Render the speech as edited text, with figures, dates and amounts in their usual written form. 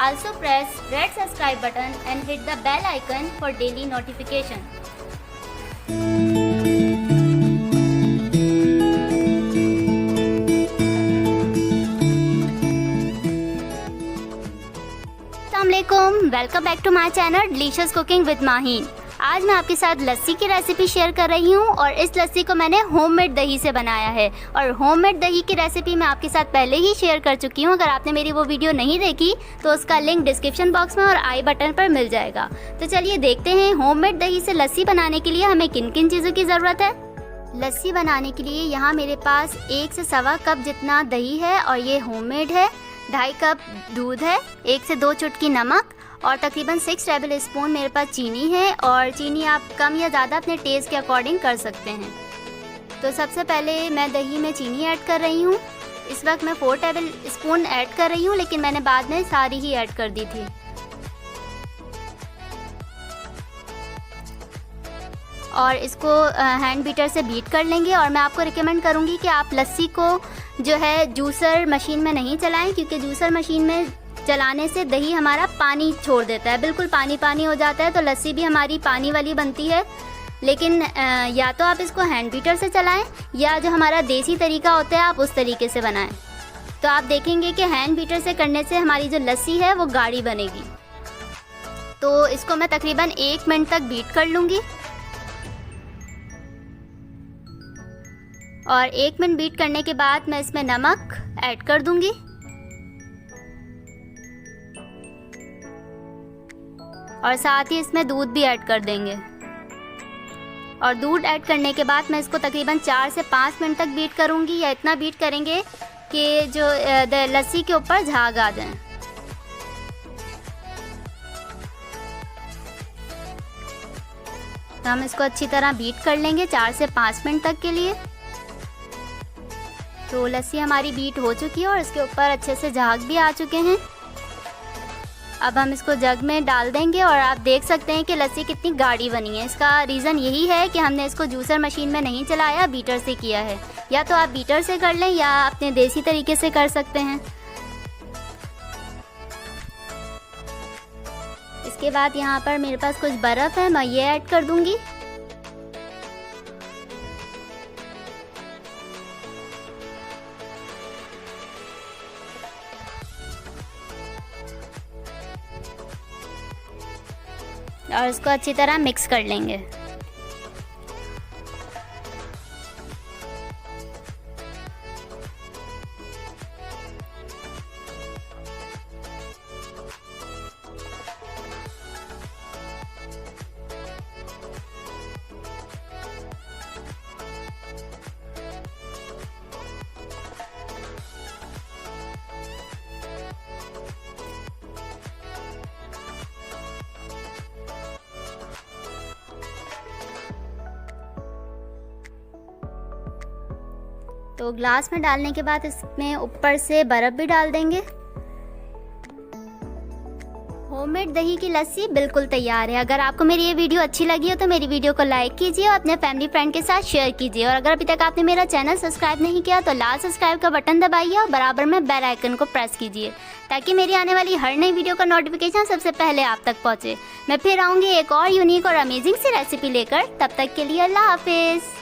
Also press red subscribe button and hit the bell icon for daily notification. अस्सलामुअलैकुम, welcome back to my channel delicious cooking with Maheen. आज मैं आपके साथ लस्सी की recipe share कर रही हूँ और इस लस्सी को मैंने होममेड दही से बनाया है। और होममेड दही की रेसिपी मैं आपके साथ पहले ही शेयर कर चुकी हूँ। अगर आपने मेरी वो वीडियो नहीं देखी तो उसका लिंक डिस्क्रिप्शन बॉक्स में और आई बटन पर मिल जाएगा। तो चलिए देखते हैं होममेड दही से लस्सी बनाने के लिए हमें किन किन चीज़ों की ज़रूरत है। लस्सी बनाने के लिए यहाँ मेरे पास 1 से सवा कप जितना दही है और ये होममेड है। 2.5 कप दूध है, 1 से 2 चुटकी नमक और तकरीबन 6 टेबल स्पून मेरे पास चीनी है। और चीनी आप कम या ज़्यादा अपने टेस्ट के अकॉर्डिंग कर सकते हैं। तो सबसे पहले मैं दही में चीनी ऐड कर रही हूँ। इस वक्त मैं 4 टेबल स्पून ऐड कर रही हूँ, लेकिन मैंने बाद में सारी ही ऐड कर दी थी। और इसको हैंड बीटर से बीट कर लेंगे। और मैं आपको रिकमेंड करूँगी कि आप लस्सी को जो है जूसर मशीन में नहीं चलाएं, क्योंकि जूसर मशीन में चलाने से दही हमारा पानी छोड़ देता है, बिल्कुल पानी पानी हो जाता है, तो लस्सी भी हमारी पानी वाली बनती है। लेकिन या तो आप इसको हैंड बीटर से चलाएं या जो हमारा देसी तरीका होता है आप उस तरीके से बनाएं। तो आप देखेंगे कि हैंड बीटर से करने से हमारी जो लस्सी है वो गाढ़ी बनेगी। तो इसको मैं तकरीबन 1 मिनट तक बीट कर लूँगी। और 1 मिनट बीट करने के बाद मैं इसमें नमक ऐड कर दूंगी। और साथ ही इसमें दूध भी ऐड कर देंगे। और दूध ऐड करने के बाद मैं इसको तकरीबन 4 से 5 मिनट तक बीट करूंगी, या इतना बीट करेंगे कि जो लस्सी के ऊपर झाग आ जाए। तो हम इसको अच्छी तरह बीट कर लेंगे 4 से 5 मिनट तक के लिए। तो लस्सी हमारी बीट हो चुकी है और इसके ऊपर अच्छे से झाग भी आ चुके हैं। अब हम इसको जग में डाल देंगे और आप देख सकते हैं कि लस्सी कितनी गाढ़ी बनी है। इसका रीज़न यही है कि हमने इसको जूसर मशीन में नहीं चलाया, बीटर से किया है। या तो आप बीटर से कर लें या अपने देसी तरीके से कर सकते हैं। इसके बाद यहाँ पर मेरे पास कुछ बर्फ़ है, मैं ये ऐड कर दूँगी। और इसको अच्छी तरह मिक्स कर लेंगे। तो ग्लास में डालने के बाद इसमें ऊपर से बर्फ़ भी डाल देंगे। होममेड दही की लस्सी बिल्कुल तैयार है। अगर आपको मेरी ये वीडियो अच्छी लगी हो तो मेरी वीडियो को लाइक कीजिए और अपने फैमिली फ्रेंड के साथ शेयर कीजिए। और अगर अभी तक आपने मेरा चैनल सब्सक्राइब नहीं किया तो लाल सब्सक्राइब का बटन दबाइए और बराबर में बेल आइकन को प्रेस कीजिए, ताकि मेरी आने वाली हर नई वीडियो का नोटिफिकेशन सबसे पहले आप तक पहुँचे। मैं फिर आऊँगी एक और यूनिक और अमेजिंग सी रेसिपी लेकर। तब तक के लिए अल्लाह हाफिज़।